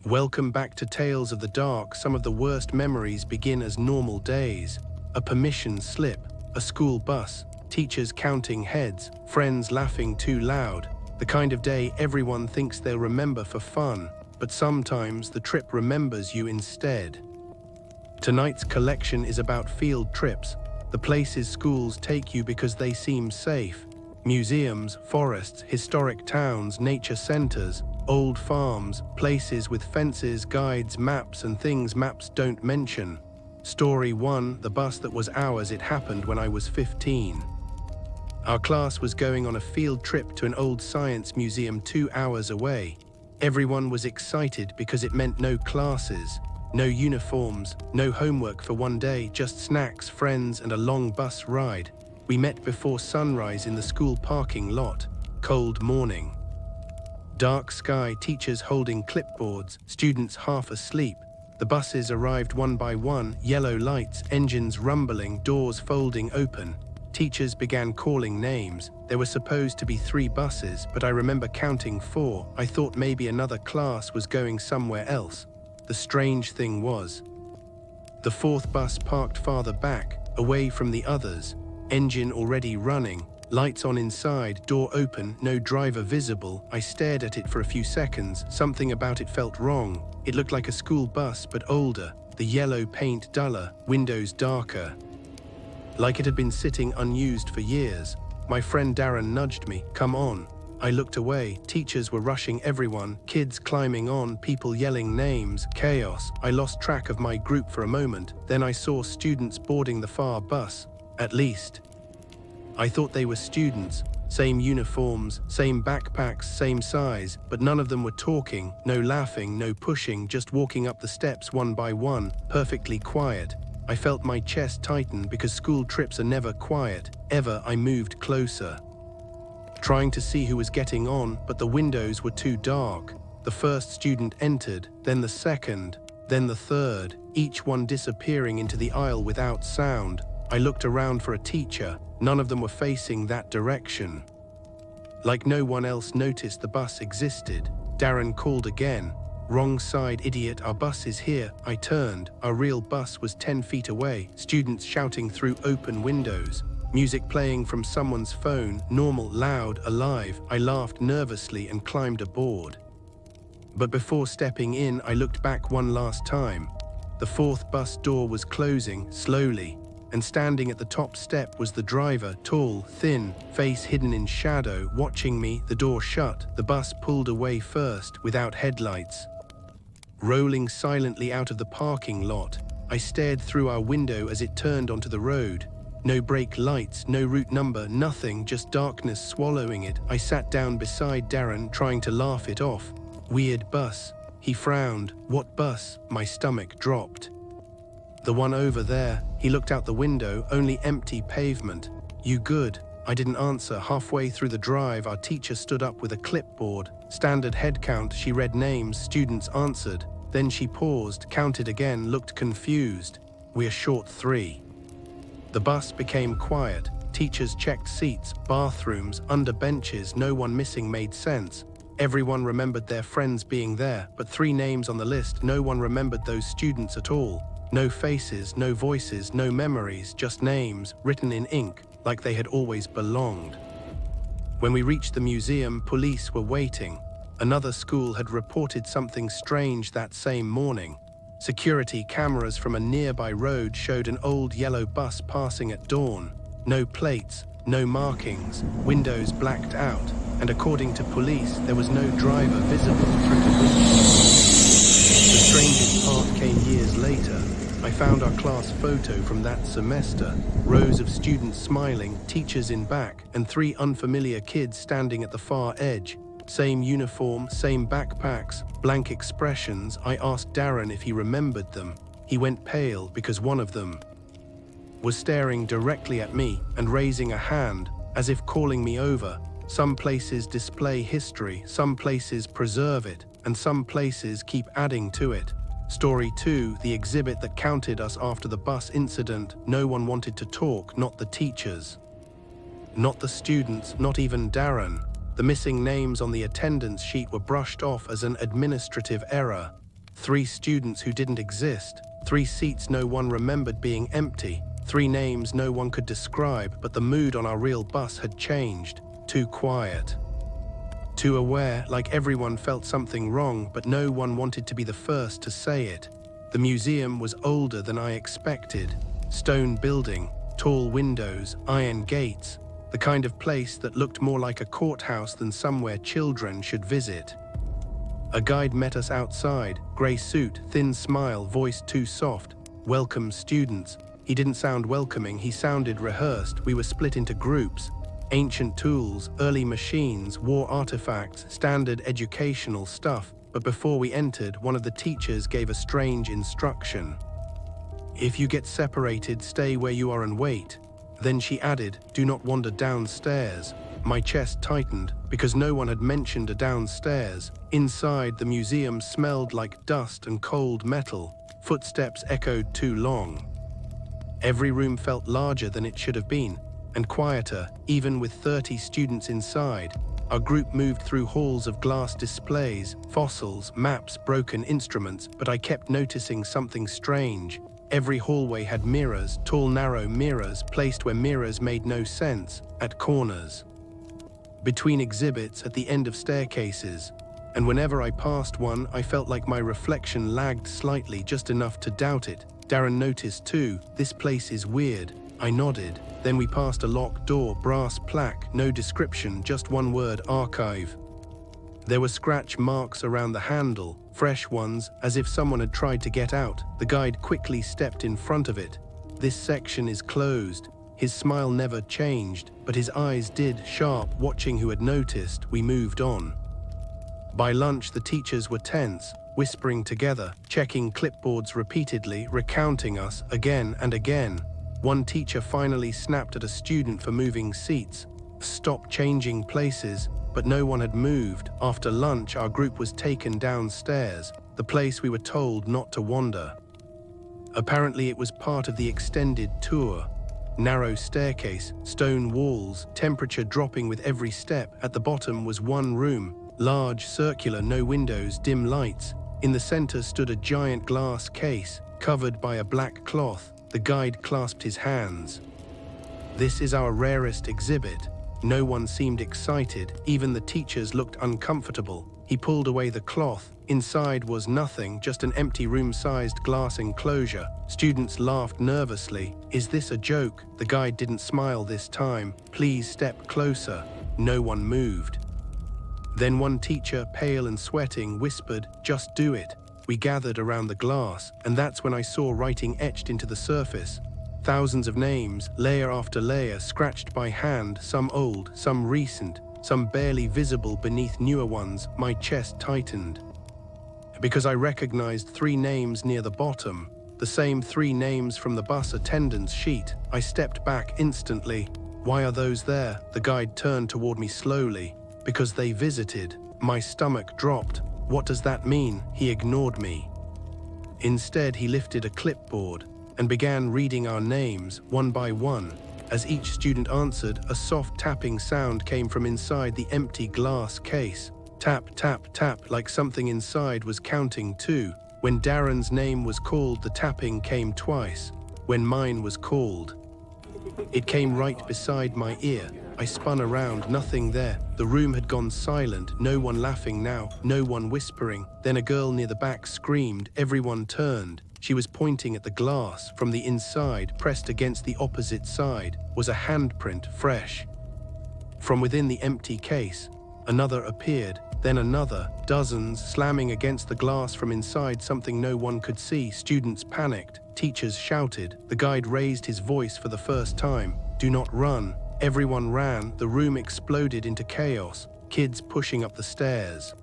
Welcome back to Tales of the Dark. Some of the worst memories begin as normal days. A permission slip, a school bus, teachers counting heads, friends laughing too loud. The kind of day everyone thinks they'll remember for fun, but sometimes the trip remembers you instead. Tonight's collection is about field trips, the places schools take you because they seem safe. Museums, forests, historic towns, nature centers, old farms, places with fences, guides, maps, and things maps don't mention. Story 1, the bus that was ours. It happened when I was 15. Our class was going on a field trip to an old science museum 2 hours away. Everyone was excited because it meant no classes, no uniforms, no homework for one day, just snacks, friends, and a long bus ride. We met before sunrise in the school parking lot. Cold morning. Dark sky, teachers holding clipboards, students half asleep. The buses arrived one by one, yellow lights, engines rumbling, doors folding open. Teachers began calling names. There were supposed to be 3 buses, but I remember counting 4. I thought maybe another class was going somewhere else. The strange thing was, the 4th bus parked farther back, away from the others. Engine already running, lights on inside, door open, no driver visible. I stared at it for a few seconds. Something about it felt wrong. It looked like a school bus, but older. The yellow paint duller, windows darker. Like it had been sitting unused for years. My friend Darren nudged me, "Come on." I looked away. Teachers were rushing everyone, kids climbing on, people yelling names, chaos. I lost track of my group for a moment. Then I saw students boarding the far bus. At least, I thought they were students. Same uniforms, same backpacks, same size, but none of them were talking, no laughing, no pushing, just walking up the steps one by one, perfectly quiet. I felt my chest tighten because school trips are never quiet, ever. I moved closer, trying to see who was getting on, but the windows were too dark. The first student entered, then the second, then the third, each one disappearing into the aisle without sound. I looked around for a teacher. None of them were facing that direction. Like no one else noticed the bus existed. Darren called again. "Wrong side, idiot, our bus is here." I turned. Our real bus was 10 feet away, students shouting through open windows. Music playing from someone's phone, normal, loud, alive. I laughed nervously and climbed aboard. But before stepping in, I looked back one last time. The 4th bus door was closing, slowly. And standing at the top step was the driver, tall, thin, face hidden in shadow, watching me. The door shut. The bus pulled away first, without headlights. Rolling silently out of the parking lot, I stared through our window as it turned onto the road. No brake lights, no route number, nothing, just darkness swallowing it. I sat down beside Darren, trying to laugh it off. "Weird bus." He frowned. "What bus?" My stomach dropped. "The one over there." He looked out the window, only empty pavement. "You good?" I didn't answer. Halfway through the drive, our teacher stood up with a clipboard. Standard head count. She read names, students answered. Then she paused, counted again, looked confused. "We're short 3. The bus became quiet. Teachers checked seats, bathrooms, under benches. No one missing made sense. Everyone remembered their friends being there, but 3 names on the list. No one remembered those students at all. No faces, no voices, no memories, just names, written in ink, like they had always belonged. When we reached the museum, police were waiting. Another school had reported something strange that same morning. Security cameras from a nearby road showed an old yellow bus passing at dawn. No plates, no markings, windows blacked out, and according to police, there was no driver visible through the window. The strangest part came years later. I found our class photo from that semester. Rows of students smiling, teachers in back, and 3 unfamiliar kids standing at the far edge. Same uniform, same backpacks, blank expressions. I asked Darren if he remembered them. He went pale because one of them was staring directly at me and raising a hand, as if calling me over. Some places display history, some places preserve it, and some places keep adding to it. Story 2, the exhibit that counted us after the bus incident. No one wanted to talk, not the teachers, not the students, not even Darren. The missing names on the attendance sheet were brushed off as an administrative error. 3 students who didn't exist, 3 seats no one remembered being empty, 3 names no one could describe, but the mood on our real bus had changed. Too quiet. Too aware, like everyone felt something wrong, but no one wanted to be the first to say it. The museum was older than I expected. Stone building, tall windows, iron gates, the kind of place that looked more like a courthouse than somewhere children should visit. A guide met us outside, grey suit, thin smile, voice too soft. Welcome, students. He didn't sound welcoming, he sounded rehearsed. We were split into groups. Ancient tools, early machines, war artifacts, standard educational stuff. But before we entered, one of the teachers gave a strange instruction. If you get separated, stay where you are and wait. Then she added, do not wander downstairs. My chest tightened, because no one had mentioned a downstairs. Inside, the museum smelled like dust and cold metal. Footsteps echoed too long. Every room felt larger than it should have been, and quieter, even with 30 students inside. Our group moved through halls of glass displays, fossils, maps, broken instruments, but I kept noticing something strange. Every hallway had mirrors, tall narrow mirrors, placed where mirrors made no sense, at corners, between exhibits, at the end of staircases. And whenever I passed one, I felt like my reflection lagged slightly, just enough to doubt it. Darren noticed too. This place is weird. I nodded. Then we passed a locked door, brass plaque, no description, just one word, archive. There were scratch marks around the handle, fresh ones, as if someone had tried to get out. The guide quickly stepped in front of it. This section is closed. His smile never changed, but his eyes did, sharp, watching who had noticed. We moved on. By lunch, the teachers were tense, whispering together, checking clipboards repeatedly, recounting us again and again. One teacher finally snapped at a student for moving seats. Stop changing places. But no one had moved. After lunch, our group was taken downstairs, the place we were told not to wander. Apparently, it was part of the extended tour. Narrow staircase, stone walls, temperature dropping with every step. At the bottom was one room, large, circular, no windows, dim lights. In the center stood a giant glass case, covered by a black cloth. The guide clasped his hands. This is our rarest exhibit. No one seemed excited, even the teachers looked uncomfortable. He pulled away the cloth. Inside was nothing, just an empty room-sized glass enclosure. Students laughed nervously. Is this a joke? The guide didn't smile this time. Please step closer. No one moved. Then one teacher, pale and sweating, whispered, just do it. We gathered around the glass, and that's when I saw writing etched into the surface. Thousands of names, layer after layer, scratched by hand, some old, some recent, some barely visible beneath newer ones. My chest tightened. Because I recognized 3 names near the bottom, the same 3 names from the bus attendance sheet. I stepped back instantly. Why are those there? The guide turned toward me slowly. Because they visited. My stomach dropped. What does that mean? He ignored me. Instead, he lifted a clipboard and began reading our names, one by one. As each student answered, a soft tapping sound came from inside the empty glass case. Tap, tap, tap, like something inside was counting too. When Darren's name was called, the tapping came twice. When mine was called, it came right beside my ear. I spun around, nothing there. The room had gone silent, no one laughing now, no one whispering. Then a girl near the back screamed. Everyone turned. She was pointing at the glass. From the inside, pressed against the opposite side, was a handprint, fresh. From within the empty case, another appeared, then another, dozens, slamming against the glass from inside, something no one could see. Students panicked, teachers shouted. The guide raised his voice for the first time. Do not run. Everyone ran. The room exploded into chaos, kids pushing up the stairs,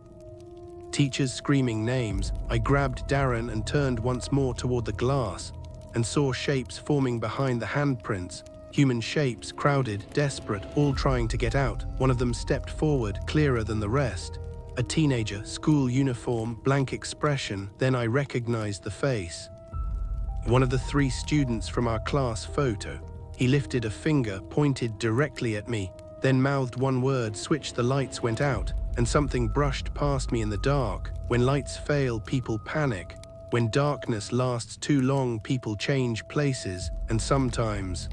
teachers screaming names. I grabbed Darren and turned once more toward the glass and saw shapes forming behind the handprints. Human shapes, crowded, desperate, all trying to get out. One of them stepped forward, clearer than the rest. A teenager, school uniform, blank expression. Then I recognized the face. One of the 3 students from our class photo. He lifted a finger, pointed directly at me, then mouthed one word. Switch. The lights went out. and something brushed past me in the dark. When lights fail, people panic. When darkness lasts too long, people change places, and sometimes,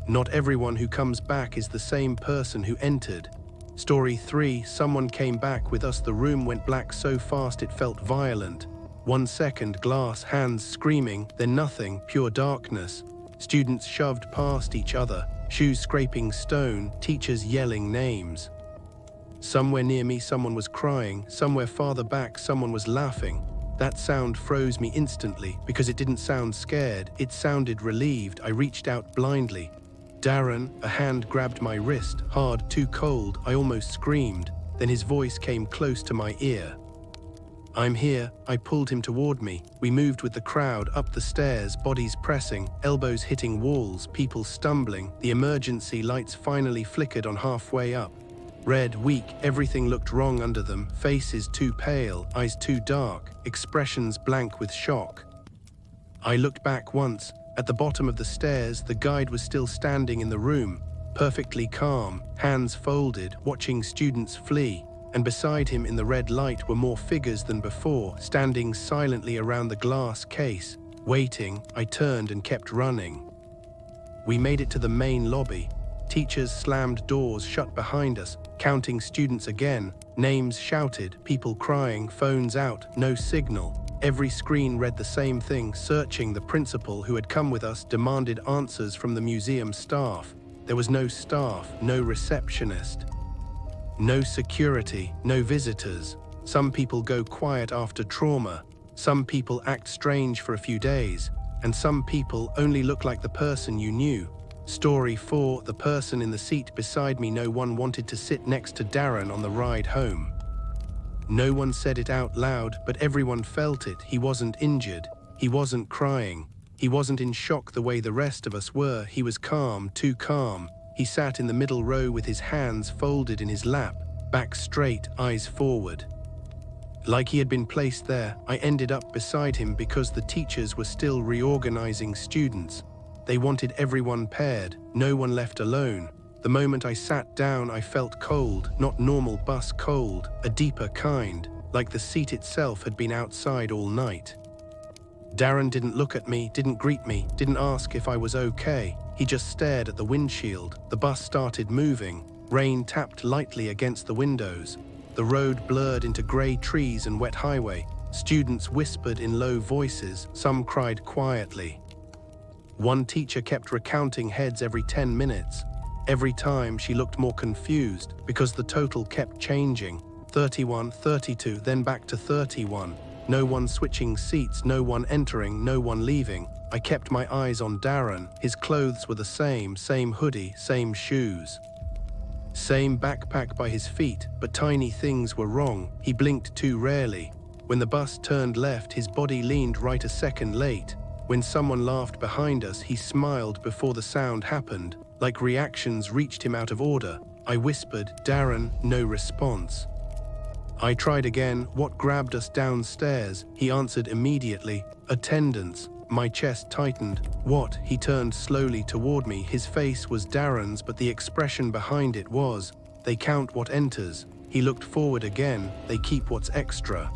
not everyone who comes back is the same person who entered. Story 3, someone came back with us. The room went black so fast it felt violent. 1 second, glass, hands screaming, then nothing, pure darkness. Students shoved past each other, shoes scraping stone, teachers yelling names. Somewhere near me, someone was crying. Somewhere farther back, someone was laughing. That sound froze me instantly because it didn't sound scared. It sounded relieved. I reached out blindly. Darren, a hand grabbed my wrist, hard, too cold. I almost screamed. Then his voice came close to my ear. I'm here. I pulled him toward me. We moved with the crowd up the stairs, bodies pressing, elbows hitting walls, people stumbling. The emergency lights finally flickered on halfway up. Red, weak, everything looked wrong under them. Faces too pale, eyes too dark, expressions blank with shock. I looked back once. At the bottom of the stairs, the guide was still standing in the room, perfectly calm, hands folded, watching students flee. And beside him in the red light were more figures than before, standing silently around the glass case. Waiting, I turned and kept running. We made it to the main lobby. Teachers slammed doors shut behind us, counting students again. Names shouted, people crying, phones out, no signal. Every screen read the same thing. Searching. The principal who had come with us demanded answers from the museum staff. There was no staff, no receptionist, no security, no visitors. Some people go quiet after trauma. Some people act strange for a few days. And some people only look like the person you knew. Story 4, the person in the seat beside me. No one wanted to sit next to Darren on the ride home. No one said it out loud, but everyone felt it. He wasn't injured. He wasn't crying. He wasn't in shock the way the rest of us were. He was calm, too calm. He sat in the middle row with his hands folded in his lap, back straight, eyes forward. Like he had been placed there. I ended up beside him because the teachers were still reorganizing students. They wanted everyone paired, no one left alone. The moment I sat down, I felt cold, not normal bus cold, a deeper kind, like the seat itself had been outside all night. Darren didn't look at me, didn't greet me, didn't ask if I was okay. He just stared at the windshield. The bus started moving. Rain tapped lightly against the windows. The road blurred into grey trees and wet highway. Students whispered in low voices, some cried quietly. One teacher kept recounting heads every 10 minutes. Every time she looked more confused because the total kept changing. 31, 32, then back to 31. No one switching seats, no one entering, no one leaving. I kept my eyes on Darren. His clothes were the same hoodie, same shoes. Same backpack by his feet, but tiny things were wrong. He blinked too rarely. When the bus turned left, his body leaned right a second late. When someone laughed behind us, he smiled before the sound happened, like reactions reached him out of order. I whispered, Darren, no response. I tried again, what grabbed us downstairs? He answered immediately, attendance. My chest tightened. What? He turned slowly toward me. His face was Darren's, but the expression behind it was, they count what enters. He looked forward again, they keep what's extra.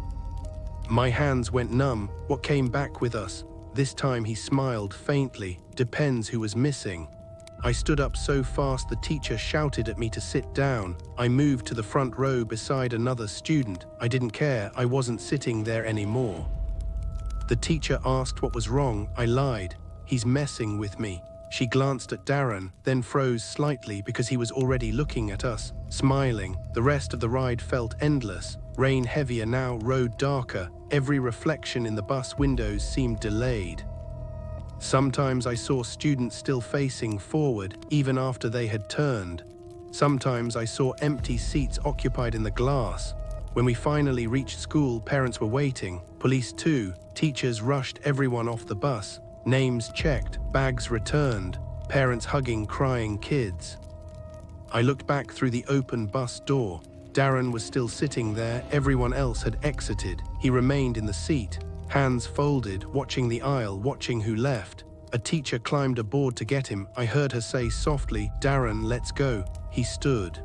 My hands went numb. What came back with us? This time he smiled faintly. Depends who was missing. I stood up so fast the teacher shouted at me to sit down. I moved to the front row beside another student. I didn't care, I wasn't sitting there anymore. The teacher asked what was wrong. I lied. He's messing with me. She glanced at Darren, then froze slightly because he was already looking at us, smiling. The rest of the ride felt endless. Rain heavier now, road darker. Every reflection in the bus windows seemed delayed. Sometimes I saw students still facing forward, even after they had turned. Sometimes I saw empty seats occupied in the glass. When we finally reached school, parents were waiting. Police too. Teachers rushed everyone off the bus. Names checked, bags returned. Parents hugging crying kids. I looked back through the open bus door. Darren was still sitting there. Everyone else had exited. He remained in the seat, hands folded, watching the aisle, watching who left. A teacher climbed aboard to get him. I heard her say softly, Darren, let's go. He stood.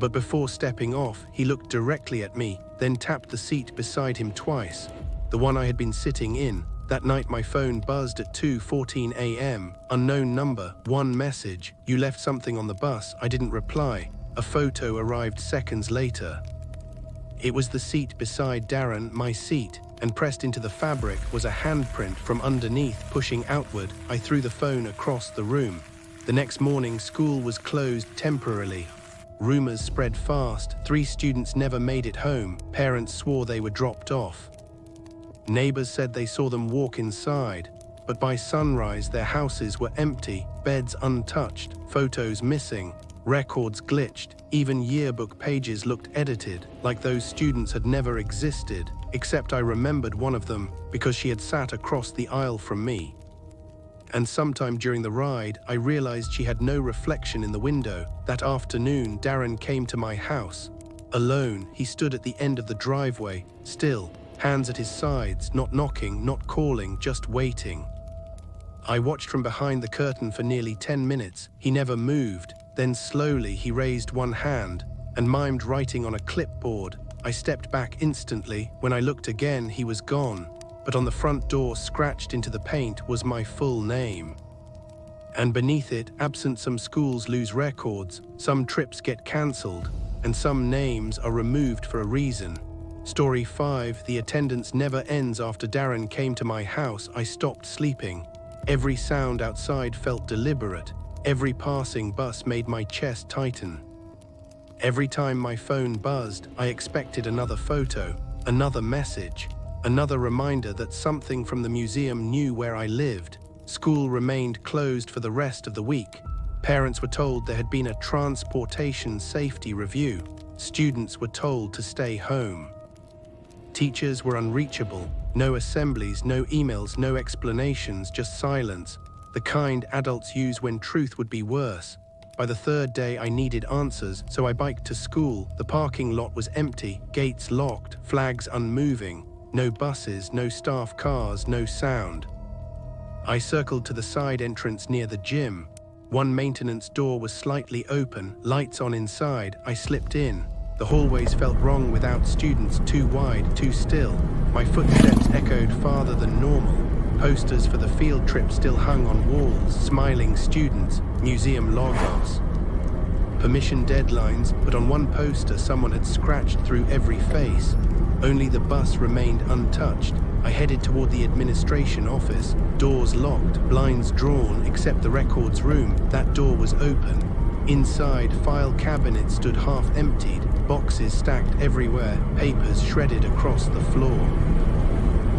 But before stepping off, he looked directly at me, then tapped the seat beside him twice, the one I had been sitting in. That night my phone buzzed at 2:14 a.m. Unknown number, one message, "You left something on the bus." I didn't reply. A photo arrived seconds later. It was the seat beside Darren, my seat, and pressed into the fabric was a handprint from underneath pushing outward. I threw the phone across the room. The next morning, school was closed temporarily. Rumors spread fast. 3 students never made it home. Parents swore they were dropped off. Neighbors said they saw them walk inside, but by sunrise their houses were empty, beds untouched, photos missing, records glitched, even yearbook pages looked edited, like those students had never existed, except I remembered one of them because she had sat across the aisle from me. And sometime during the ride, I realized she had no reflection in the window. That afternoon, Darren came to my house. Alone, he stood at the end of the driveway, still, hands at his sides, not knocking, not calling, just waiting. I watched from behind the curtain for nearly 10 minutes. He never moved. Then slowly he raised one hand and mimed writing on a clipboard. I stepped back instantly. When I looked again, he was gone. But on the front door, scratched into the paint, was my full name. And beneath it, absent some schools lose records, some trips get cancelled, and some names are removed for a reason. Story 5, the attendance never ends. After Darren came to my house, I stopped sleeping. Every sound outside felt deliberate. Every passing bus made my chest tighten. Every time my phone buzzed, I expected another photo, another message, another reminder that something from the museum knew where I lived. School remained closed for the rest of the week. Parents were told there had been a transportation safety review. Students were told to stay home. Teachers were unreachable. No assemblies, no emails, no explanations, just silence. The kind adults use when truth would be worse. By the 3rd day, I needed answers, so I biked to school. The parking lot was empty, gates locked, flags unmoving. No buses, no staff cars, no sound. I circled to the side entrance near the gym. One maintenance door was slightly open, lights on inside. I slipped in. The hallways felt wrong without students, too wide, too still. My footsteps echoed farther than normal. Posters for the field trip still hung on walls, smiling students, museum logos. Permission deadlines, but on one poster someone had scratched through every face. Only the bus remained untouched. I headed toward the administration office. Doors locked, blinds drawn, except the records room. That door was open. Inside, file cabinets stood half emptied, boxes stacked everywhere, papers shredded across the floor.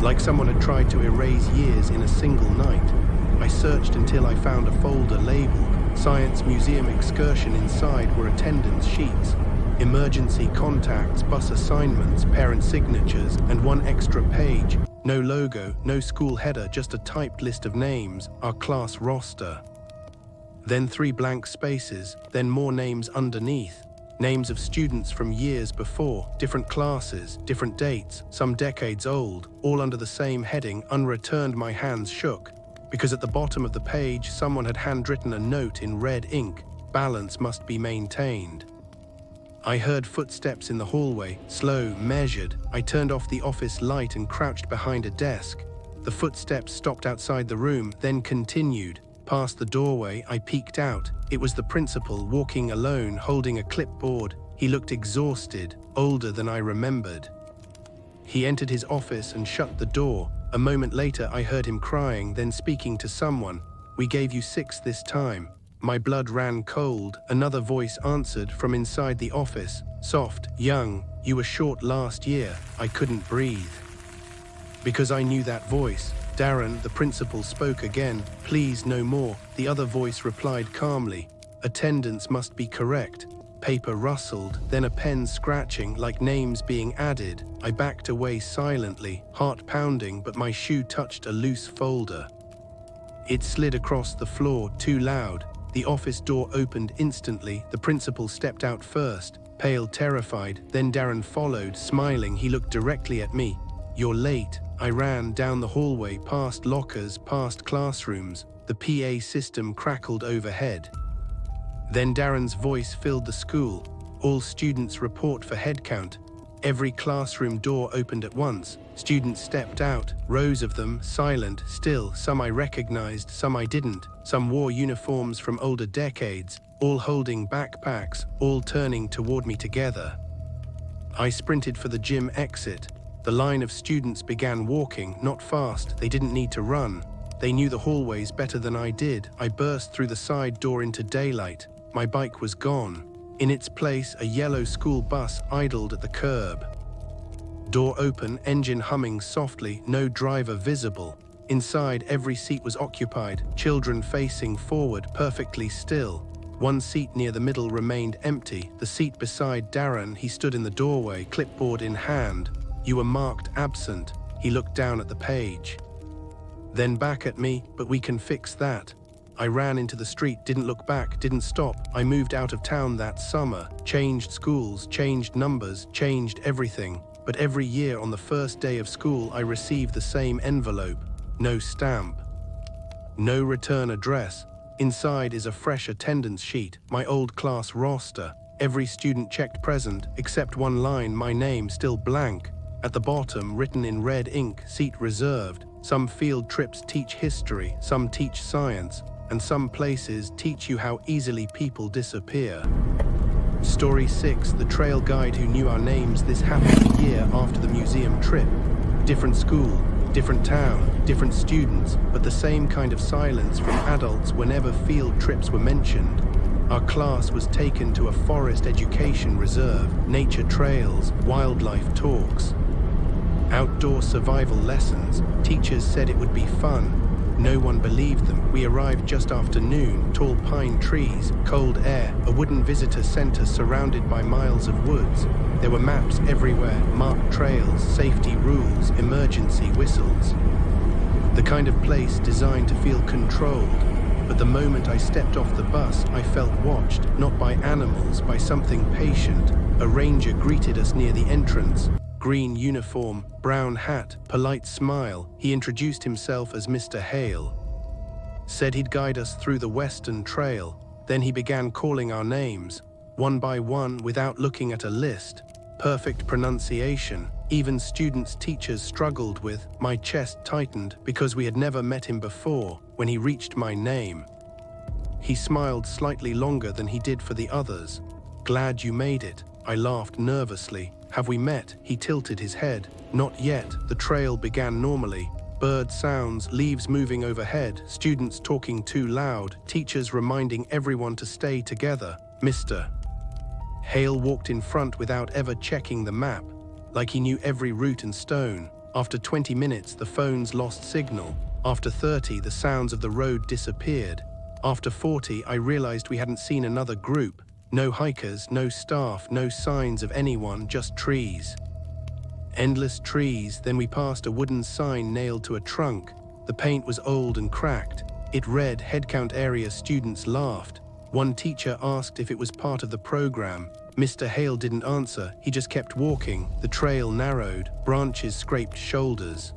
Like someone had tried to erase years in a single night. I searched until I found a folder labeled Science Museum Excursion. Inside were attendance sheets, emergency contacts, bus assignments, parent signatures, and one extra page. No logo, no school header, just a typed list of names, our class roster. Then 3 blank spaces, then more names underneath. Names of students from years before, different classes, different dates, some decades old, all under the same heading, unreturned. My hands shook, because at the bottom of the page someone had handwritten a note in red ink, balance must be maintained. I heard footsteps in the hallway, slow, measured. I turned off the office light and crouched behind a desk. The footsteps stopped outside the room, then continued. Past the doorway, I peeked out. It was the principal, walking alone, holding a clipboard. He looked exhausted, older than I remembered. He entered his office and shut the door. A moment later, I heard him crying, then speaking to someone. "We gave you 6 this time." My blood ran cold. Another voice answered from inside the office, soft, young. "You were short last year." I couldn't breathe. Because I knew that voice. Darren, the principal, spoke again. "Please, no more." The other voice replied calmly. "Attendance must be correct." Paper rustled, then a pen scratching, like names being added. I backed away silently, heart pounding, but my shoe touched a loose folder. It slid across the floor, too loud. The office door opened instantly. The principal stepped out first, pale, terrified. Then Darren followed, smiling. He looked directly at me. "You're late." I ran down the hallway, past lockers, past classrooms. The PA system crackled overhead. Then Darren's voice filled the school. All students report for head count. Every classroom door opened at once. Students stepped out, rows of them, silent, still. Some I recognized, some I didn't. Some wore uniforms from older decades, all holding backpacks, all turning toward me together. I sprinted for the gym exit. The line of students began walking, not fast. They didn't need to run. They knew the hallways better than I did. I burst through the side door into daylight. My bike was gone. In its place, a yellow school bus idled at the curb. Door open, engine humming softly, no driver visible. Inside, every seat was occupied, children facing forward, perfectly still. One seat near the middle remained empty. The seat beside Darren, he stood in the doorway, clipboard in hand. "You were marked absent." He looked down at the page. Then back at me, "But we can fix that." I ran into the street, didn't look back, didn't stop. I moved out of town that summer, changed schools, changed numbers, changed everything. But every year on the first day of school, I received the same envelope. No stamp. No return address. Inside is a fresh attendance sheet, my old class roster. Every student checked present, except one line, my name still blank. At the bottom, written in red ink, seat reserved. Some field trips teach history, some teach science, and some places teach you how easily people disappear. Story 6, the trail guide who knew our names. This happened a year after the museum trip. Different school, different town, different students, but the same kind of silence from adults whenever field trips were mentioned. Our class was taken to a forest education reserve, nature trails, wildlife talks. Outdoor survival lessons. Teachers said it would be fun. No one believed them. We arrived just after noon, tall pine trees, cold air, a wooden visitor center surrounded by miles of woods. There were maps everywhere, marked trails, safety rules, emergency whistles. The kind of place designed to feel controlled. But the moment I stepped off the bus, I felt watched, not by animals, by something patient. A ranger greeted us near the entrance. Green uniform, brown hat, polite smile. He introduced himself as Mr. Hale. Said he'd guide us through the Western Trail. Then he began calling our names, one by one without looking at a list. Perfect pronunciation. Even students teachers struggled with. My chest tightened because we had never met him before. When he reached my name, he smiled slightly longer than he did for the others. "Glad you made it." I laughed nervously. "Have we met?" He tilted his head. "Not yet." The trail began normally. Bird sounds, leaves moving overhead, students talking too loud, teachers reminding everyone to stay together. Mr. Hale walked in front without ever checking the map, like he knew every route and stone. After 20 minutes, the phones lost signal. After 30, the sounds of the road disappeared. After 40, I realized we hadn't seen another group. No hikers, no staff, no signs of anyone, just trees. Endless trees. Then we passed a wooden sign nailed to a trunk. The paint was old and cracked. It read, "Headcount area." Students laughed. One teacher asked if it was part of the program. Mr. Hale didn't answer. He just kept walking. The trail narrowed. Branches scraped shoulders.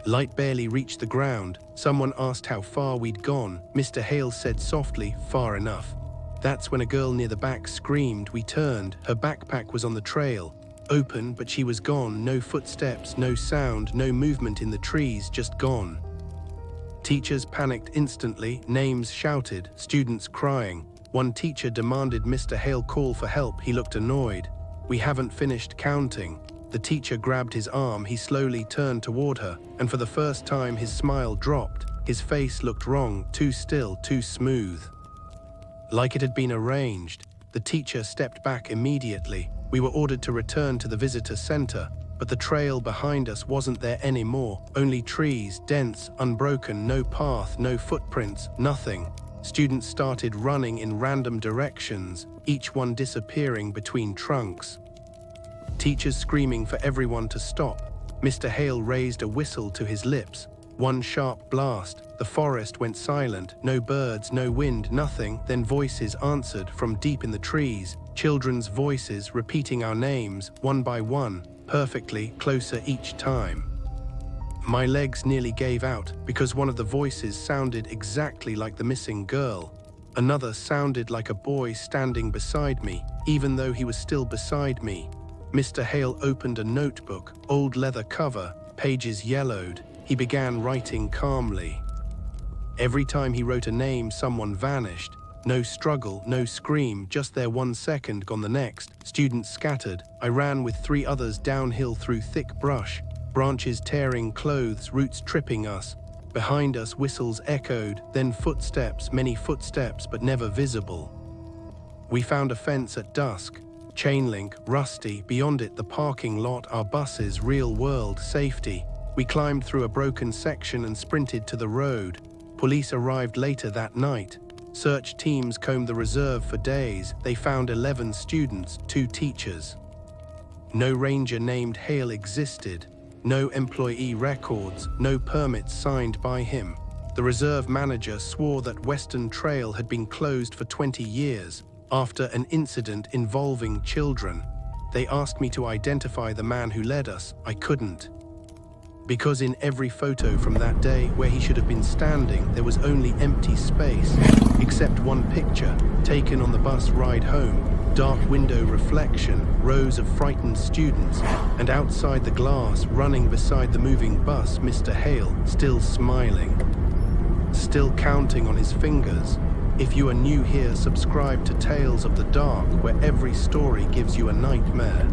Light barely reached the ground. Someone asked how far we'd gone. Mr. Hale said softly, "Far enough." That's when a girl near the back screamed. We turned. Her backpack was on the trail. Open, but she was gone. No footsteps, no sound, no movement in the trees, just gone. Teachers panicked instantly. Names shouted, students crying. One teacher demanded Mr. Hale call for help. He looked annoyed. "We haven't finished counting." The teacher grabbed his arm. He slowly turned toward her, and for the first time his smile dropped. His face looked wrong, too still, too smooth. Like it had been arranged. The teacher stepped back immediately. We were ordered to return to the visitor center, but the trail behind us wasn't there anymore. Only trees, dense, unbroken, no path, no footprints, nothing. Students started running in random directions, each one disappearing between trunks. Teachers screaming for everyone to stop. Mr. Hale raised a whistle to his lips. One sharp blast. The forest went silent. No birds, no wind, nothing. Then voices answered from deep in the trees. Children's voices repeating our names, one by one, perfectly, closer each time. My legs nearly gave out because one of the voices sounded exactly like the missing girl. Another sounded like a boy standing beside me. even though he was still beside me. Mr. Hale opened a notebook, old leather cover, pages yellowed. He began writing calmly. Every time he wrote a name, someone vanished. No struggle, no scream, just there 1 second, gone the next. Students scattered. I ran with 3 others downhill through thick brush, branches tearing clothes, roots tripping us. Behind us, whistles echoed, then footsteps, many footsteps, but never visible. We found a fence at dusk, chain link, rusty, beyond it the parking lot, our buses, real world, safety. We climbed through a broken section and sprinted to the road. Police arrived later that night. Search teams combed the reserve for days. They found 11 students, 2 teachers. No ranger named Hale existed. No employee records, no permits signed by him. The reserve manager swore that Western Trail had been closed for 20 years after an incident involving children. They asked me to identify the man who led us. I couldn't. Because in every photo from that day where he should have been standing, there was only empty space, except one picture taken on the bus ride home. Dark window reflection, rows of frightened students, and outside the glass, running beside the moving bus, Mr. Hale, still smiling, still counting on his fingers. If you are new here, subscribe to Tales of the Dark, where every story gives you a nightmare.